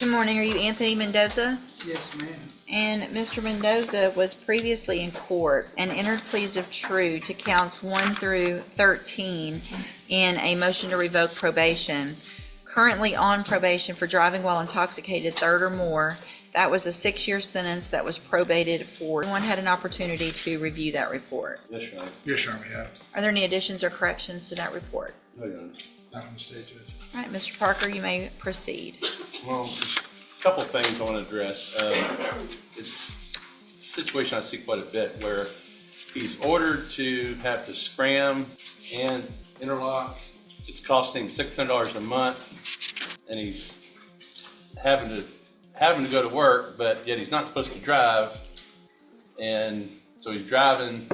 Good morning. Are you Anthony Mendoza? Yes, ma'am. And Mr. Mendoza was previously in court and entered pleas of true to counts 1 through 13 in a motion to revoke probation. Currently on probation for driving while intoxicated, third or more. That was a 6-year sentence that was probated for. Everyone had an opportunity to review that report. Yes, Your Honor. Yes, Your Honor, we have. Are there any additions or corrections to that report? No, Your Honor. Not from the state judge. All right, Mr. Parker, you may proceed. Well, a couple of things I want to address. It's a situation I see quite a bit where he's ordered to have to scram and interlock. It's costing him $600 a month, and he's having to go to work, but yet he's not supposed to drive, and so he's driving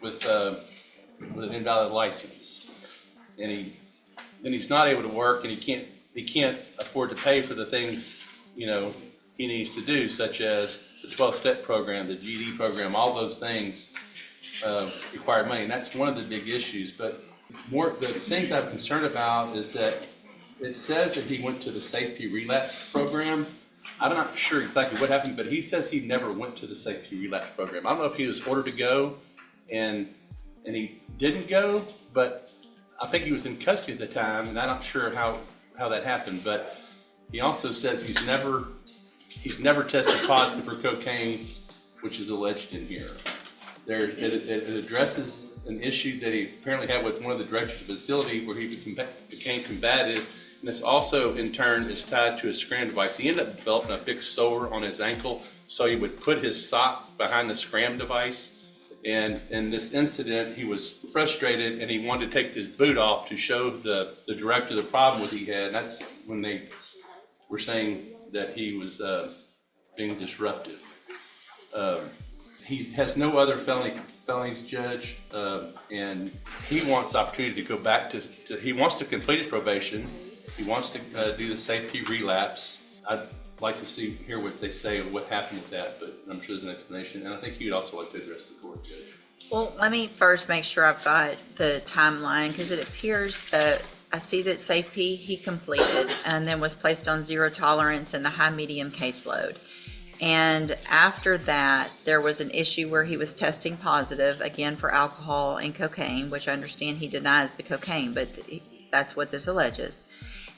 with an invalid license, and then he's not able to work, and he can't afford to pay for the things he needs to do, such as the 12-step program, the GED program. All those things require money, and that's one of the big issues. But the things I'm concerned about is that it says that he went to the safety relapse program. I'm not sure exactly what happened, but he says he never went to the safety relapse program. I don't know if he was ordered to go and he didn't go, but I think he was in custody at the time, and I'm not sure how that happened. But he also says he's never tested positive for cocaine, which is alleged in here. It addresses an issue that he apparently had with one of the directors of the facility where he became combative. And this also, in turn, is tied to a scram device. He ended up developing a big sore on his ankle, so he would put his sock behind the scram device. And in this incident, he was frustrated, and he wanted to take his boot off to show the director the problem that he had. And that's when they were saying that he was being disruptive. He has no other felonies, Judge, and he wants the opportunity to go back he wants to complete his probation. He wants to do the safety relapse. I'd like to hear what they say of what happened with that, but I'm sure there's an explanation. And I think you'd also like to address the court, Judge. Well, let me first make sure I've got the timeline, because it appears that I see that safety he completed and then was placed on zero tolerance in the high-medium caseload. And after that, there was an issue where he was testing positive, again, for alcohol and cocaine, which I understand he denies the cocaine, but that's what this alleges.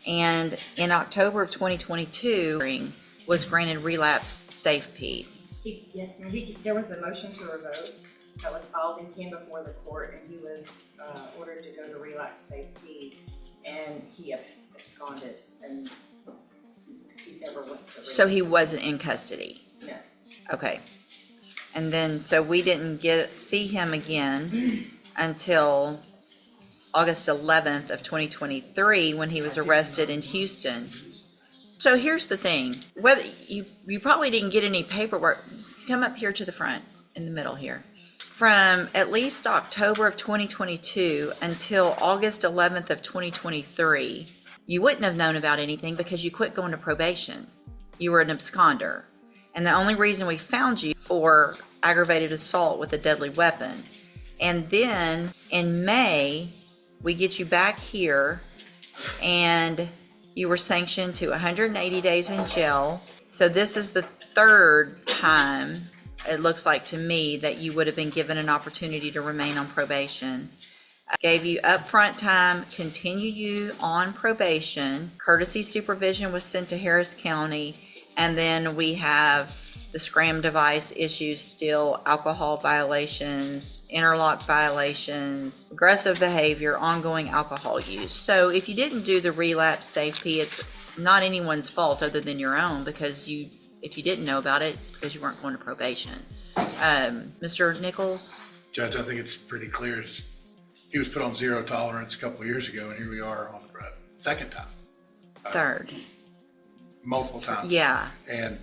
And in October of 2022, was granted relapse safety. Yes, ma'am. There was a motion to revoke that was filed and came before the court, and he was ordered to go to relapse safety, and he absconded, and he never went to relapse. So he wasn't in custody? No. Okay. And then, so we didn't see him again until August 11th of 2023 when he was arrested in Houston. So here's the thing. Whether you probably didn't get any paperwork. Come up here to the front in the middle here. From at least October of 2022 until August 11th of 2023, you wouldn't have known about anything because you quit going to probation. You were an absconder. And the only reason we found you for aggravated assault with a deadly weapon. And then in May, we get you back here, and you were sanctioned to 180 days in jail. So this is the third time, it looks like to me, that you would have been given an opportunity to remain on probation. I gave you upfront time, continue you on probation. Courtesy supervision was sent to Harris County, and then we have the scram device issues still, alcohol violations, interlock violations, aggressive behavior, ongoing alcohol use. So if you didn't do the relapse safety, it's not anyone's fault other than your own, because if you didn't know about it, it's because you weren't going to probation. Mr. Nichols? Judge, I think it's pretty clear. He was put on zero tolerance a couple of years ago, and here we are on the second time. Third. Multiple times. Yeah. And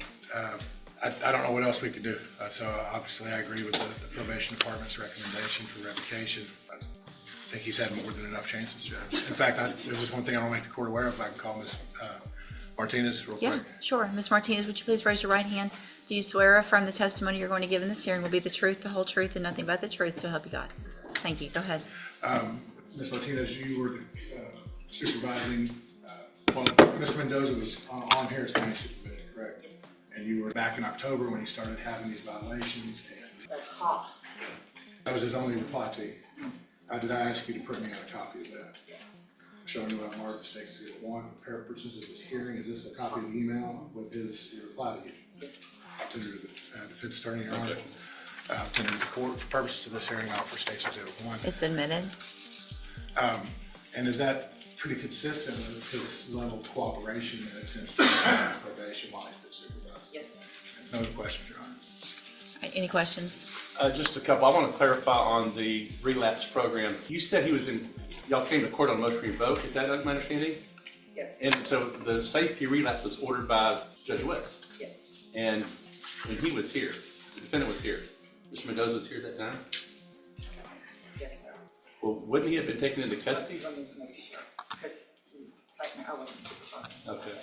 I don't know what else we could do. So obviously I agree with the probation department's recommendation for revocation. I think he's had more than enough chances, Judge. In fact, there was one thing I want to make the court aware of. If I can call Ms. Martinez real quick. Yeah, sure. Ms. Martinez, would you please raise your right hand? Do you swear or affirm the testimony you're going to give in this hearing will be the truth, the whole truth, and nothing but the truth, so help you God? Thank you. Go ahead. Ms. Martinez, you were supervising on, Mr. Mendoza was on Harris County supervision, correct? Yes. And you were back in October when he started having these violations, and So, ha, that was his only reply to you. Did I ask you to print me out a copy of that? yes, Showing you what I marked State's Exhibit 1, for purposes of this hearing, is this a copy of the email with his reply to you? yes. I'll tender to the defense attorney, Your Honor. Okay. I'll tender to the court for purposes of this hearing, I'll offer State's Exhibit 1. It's admitted. And is that pretty consistent with his level of cooperation and attempts to prevent probation while he's been supervised? Yes, sir. No other questions, Your Honor. All right, any questions? just a couple. I want to clarify on the relapse program. You said he was in, y'all came to court on motion to revoke, is that my understanding? Yes, And so the safety relapse was ordered by Judge West, yes, and when he was here, the defendant was here, Mr. Mendoza was here that time? yes, sir. Well, wouldn't he have been taken into custody? Let me make sure, because technically I wasn't supervising. Okay.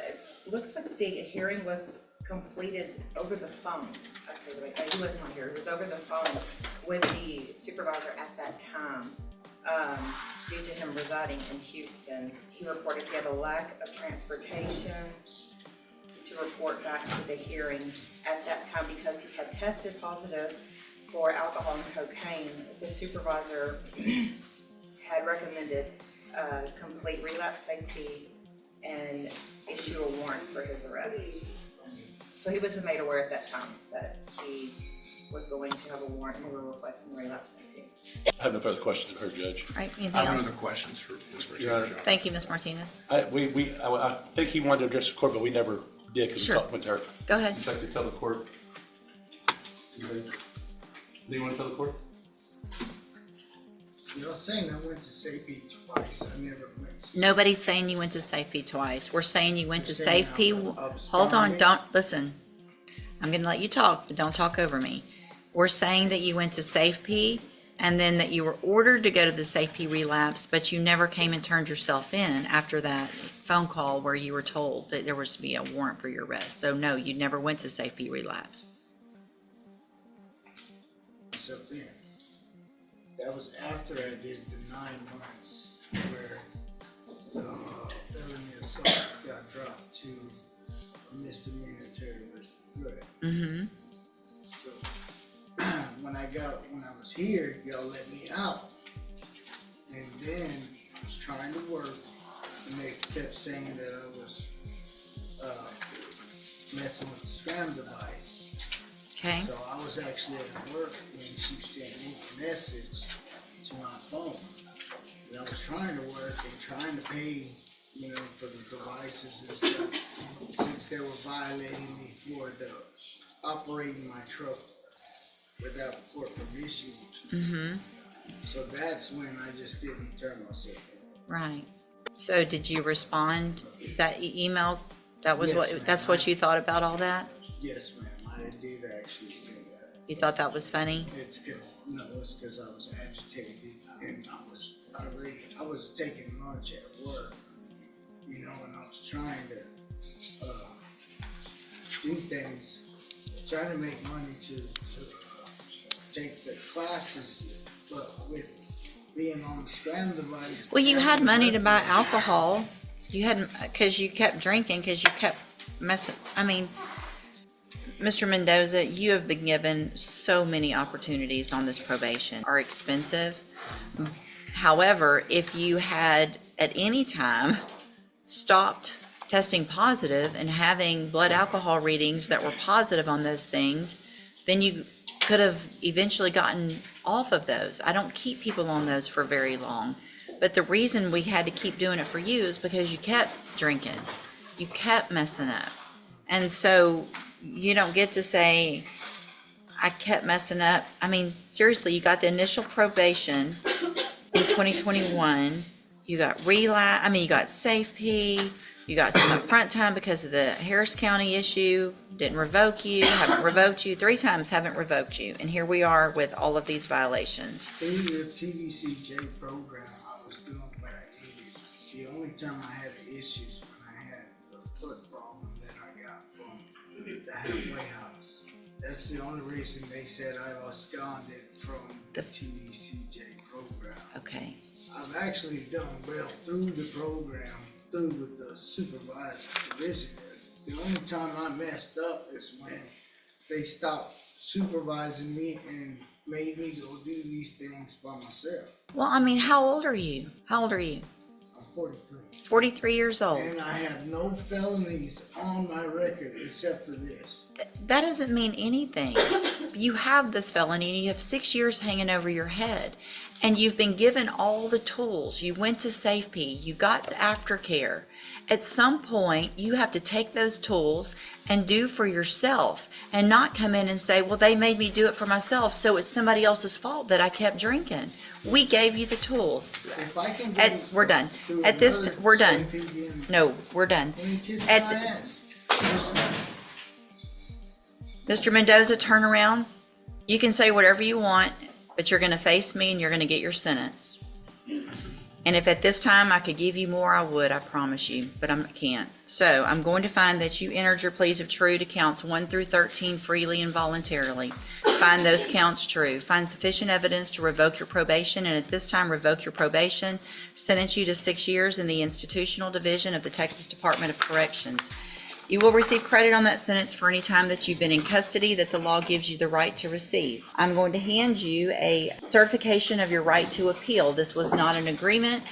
It looks like the hearing was completed over the phone. Okay, wait, he was not here. It was over the phone with the supervisor at that time. Due to him residing in Houston, he reported he had a lack of transportation to report back to the hearing at that time because he had tested positive for alcohol and cocaine. The supervisor had recommended complete relapse safety and issue a warrant for his arrest. So he was made aware at that time that he was going to have a warrant and we were requesting relapse safety. I have no further questions of her, Judge. All right, anything I have no else? other questions for Ms. Martinez, Your Honor. Your Honor. Thank you, Ms. Martinez. I think he wanted to address the court, but we never did because Sure. we talked with her. Go ahead. Would you like to tell the court? Do you want to tell the court? You're saying I went to safety twice, I never went. Nobody's saying you went to Safe twice. We're saying you went to You're saying Safe I Hold absconded? on, don't, listen. I'm gonna let you talk, but don't talk over me. We're saying that you went to Safe and then that you were ordered to go to the Safe relapse, but you never came and turned yourself in after that phone call where you were told that there was to be a warrant for your arrest. So no, you never went to Safe relapse. So then, that was after I did the 9 months where felony assault got dropped to a misdemeanor terrorist threat. Mm-hmm. So when I was here, y'all let me out. And then I was trying to work and they kept saying that I was messing with the scam device. Okay. So I was actually at work when she sent me a message to my phone. And I was trying to work and trying to pay, for the devices and stuff, since they were violating me for the operating my truck without court permission. Mm-hmm. So that's when I just didn't turn myself in. Right. So did you respond? Is that email? That was Yes, what, ma'am. that's what you thought about all that? Yes, ma'am, I did actually say that. You thought that was funny? It's because I was agitated and I was taking lunch at work, and I was trying to do things, trying to make money to take the classes, but with being on the scam device. Well, you had money to buy alcohol. You hadn't, because you kept drinking, because you kept messing. I mean, Mr. Mendoza, you have been given so many opportunities on this probation. Are expensive. However, if you had at any time stopped testing positive and having blood alcohol readings that were positive on those things, then you could have eventually gotten off of those. I don't keep people on those for very long. But the reason we had to keep doing it for you is because you kept drinking. You kept messing up. And so you don't get to say, I kept messing up. I mean, seriously, you got the initial probation in 2021. You got relapse. I mean, you got Safe P. You got some upfront time because of the Harris County issue. Didn't revoke you. Haven't revoked you 3 times. Haven't revoked you. And here we are with all of these violations. Through the TDCJ program, I was doing what I needed. The only time I had issues when I had the foot problem that I got from the halfway house. That's the only reason they said I absconded from the TDCJ program. Okay. I've actually done well through the program through with the supervisor position. The only time I messed up is when they stopped supervising me and made me go do these things by myself. Well, I mean, how old are you? How old are you? I'm 43. 43 years old. And I have no felonies on my record except for this. That doesn't mean anything. You have this felony and you have 6 years hanging over your head. And you've been given all the tools. You went to SafeP, you got to aftercare. At some point, you have to take those tools and do for yourself and not come in and say, well, they made me do it for myself, so it's somebody else's fault that I kept drinking. We gave you the tools. If I can We're done. through At this, another we're done. safety again, No, we're done. then kiss At my the- ass. Mr. Mendoza, turn around. You can say whatever you want, but you're going to face me and you're going to get your sentence. And if at this time I could give you more, I would, I promise you, but I can't. So I'm going to find that you entered your pleas of true to counts 1 through 13 freely and voluntarily. Find those counts true. Find sufficient evidence to revoke your probation, and at this time revoke your probation. Sentence you to 6 years in the institutional division of the Texas Department of Corrections. You will receive credit on that sentence for any time that you've been in custody that the law gives you the right to receive. I'm going to hand you a certification of your right to appeal. This was not an agreement,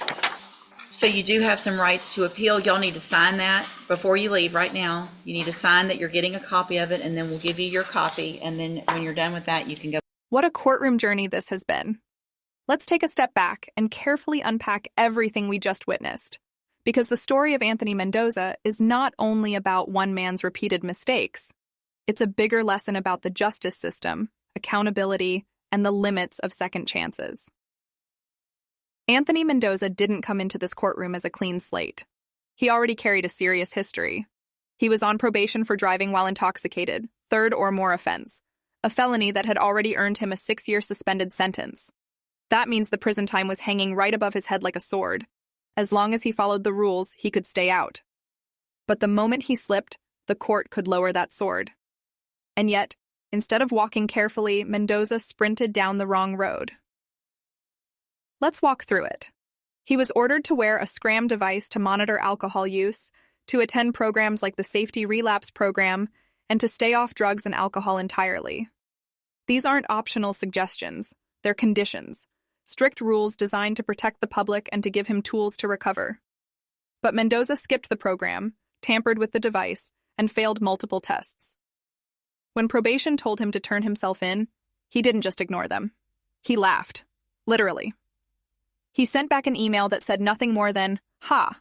so you do have some rights to appeal. Y'all need to sign that before you leave right now. You need to sign that you're getting a copy of it, and then we'll give you your copy, and then when you're done with that, you can go. What a courtroom journey this has been. Let's take a step back and carefully unpack everything we just witnessed. Because the story of Anthony Mendoza is not only about one man's repeated mistakes. It's a bigger lesson about the justice system, accountability, and the limits of second chances. Anthony Mendoza didn't come into this courtroom as a clean slate. He already carried a serious history. He was on probation for driving while intoxicated, third or more offense, a felony that had already earned him a 6-year suspended sentence. That means the prison time was hanging right above his head like a sword. As long as he followed the rules, he could stay out. But the moment he slipped, the court could lower that sword. And yet, instead of walking carefully, Mendoza sprinted down the wrong road. Let's walk through it. He was ordered to wear a scram device to monitor alcohol use, to attend programs like the Safety Relapse program, and to stay off drugs and alcohol entirely. These aren't optional suggestions, they're conditions. Strict rules designed to protect the public and to give him tools to recover. But Mendoza skipped the program, tampered with the device, and failed multiple tests. When probation told him to turn himself in, he didn't just ignore them. He laughed. Literally. He sent back an email that said nothing more than, "Ha."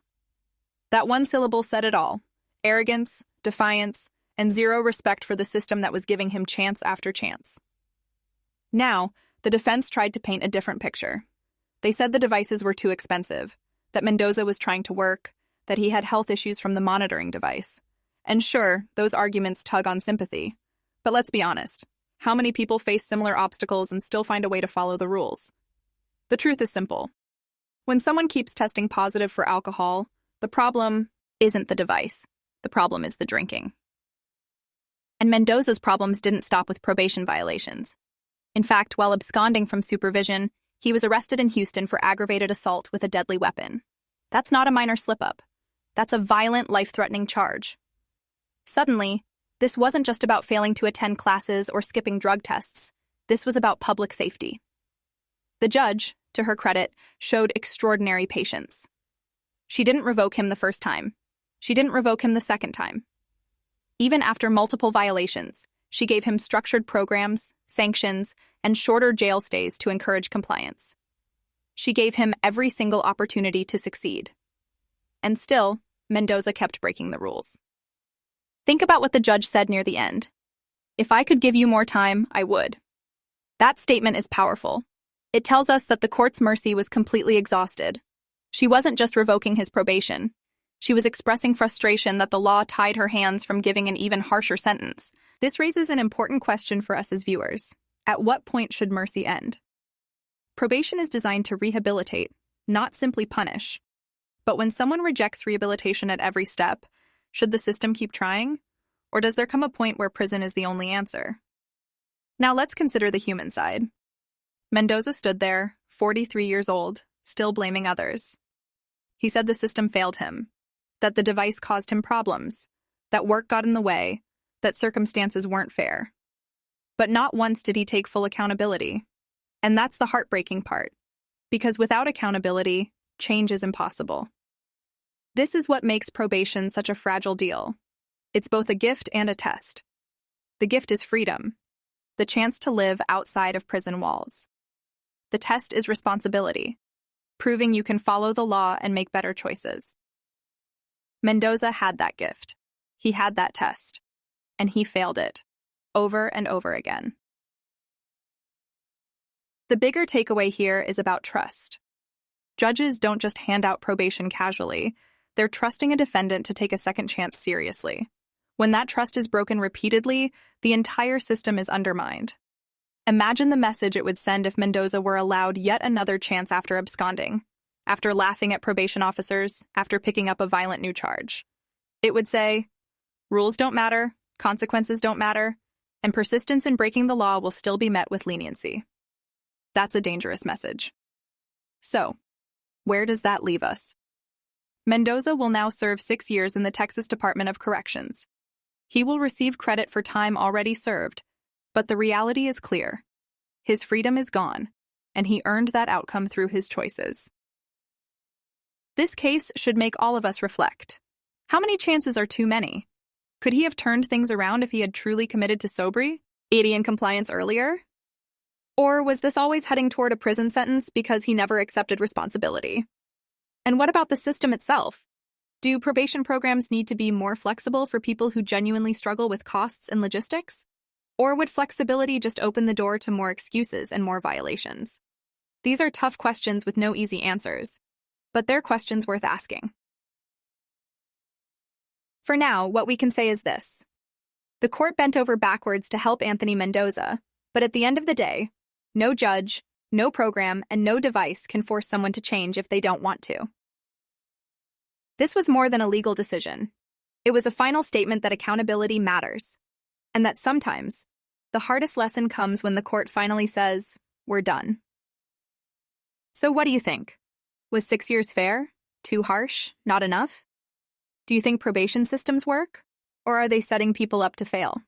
That one syllable said it all. Arrogance, defiance, and zero respect for the system that was giving him chance after chance. Now, the defense tried to paint a different picture. They said the devices were too expensive, that Mendoza was trying to work, that he had health issues from the monitoring device. And sure, those arguments tug on sympathy. But let's be honest. How many people face similar obstacles and still find a way to follow the rules? The truth is simple. When someone keeps testing positive for alcohol, the problem isn't the device. The problem is the drinking. And Mendoza's problems didn't stop with probation violations. In fact, while absconding from supervision, he was arrested in Houston for aggravated assault with a deadly weapon. That's not a minor slip-up. That's a violent, life-threatening charge. Suddenly, this wasn't just about failing to attend classes or skipping drug tests. This was about public safety. The judge, to her credit, showed extraordinary patience. She didn't revoke him the first time. She didn't revoke him the second time. Even after multiple violations, she gave him structured programs, sanctions, and shorter jail stays to encourage compliance. She gave him every single opportunity to succeed. And still, Mendoza kept breaking the rules. Think about what the judge said near the end. "If I could give you more time, I would." That statement is powerful. It tells us that the court's mercy was completely exhausted. She wasn't just revoking his probation. She was expressing frustration that the law tied her hands from giving an even harsher sentence. This raises an important question for us as viewers. At what point should mercy end? Probation is designed to rehabilitate, not simply punish. But when someone rejects rehabilitation at every step, should the system keep trying? Or does there come a point where prison is the only answer? Now let's consider the human side. Mendoza stood there, 43 years old, still blaming others. He said the system failed him, that the device caused him problems, that work got in the way, that circumstances weren't fair. But not once did he take full accountability. And that's the heartbreaking part, because without accountability, change is impossible. This is what makes probation such a fragile deal. It's both a gift and a test. The gift is freedom, the chance to live outside of prison walls. The test is responsibility, proving you can follow the law and make better choices. Mendoza had that gift. He had that test. And he failed it, over and over again. The bigger takeaway here is about trust. Judges don't just hand out probation casually. They're trusting a defendant to take a second chance seriously. When that trust is broken repeatedly, the entire system is undermined. Imagine the message it would send if Mendoza were allowed yet another chance after absconding, after laughing at probation officers, after picking up a violent new charge. It would say, rules don't matter, consequences don't matter, and persistence in breaking the law will still be met with leniency. That's a dangerous message. So, where does that leave us? Mendoza will now serve 6 years in the Texas Department of Corrections. He will receive credit for time already served, but the reality is clear. His freedom is gone, and he earned that outcome through his choices. This case should make all of us reflect. How many chances are too many? Could he have turned things around if he had truly committed to sobriety, 80 in compliance earlier? Or was this always heading toward a prison sentence because he never accepted responsibility? And what about the system itself? Do probation programs need to be more flexible for people who genuinely struggle with costs and logistics? Or would flexibility just open the door to more excuses and more violations? These are tough questions with no easy answers, but they're questions worth asking. For now, what we can say is this. The court bent over backwards to help Anthony Mendoza, but at the end of the day, no judge, no program, and no device can force someone to change if they don't want to. This was more than a legal decision. It was a final statement that accountability matters, and that sometimes the hardest lesson comes when the court finally says, we're done. So what do you think? Was 6 years fair? Too harsh? Not enough? Do you think probation systems work? Or are they setting people up to fail?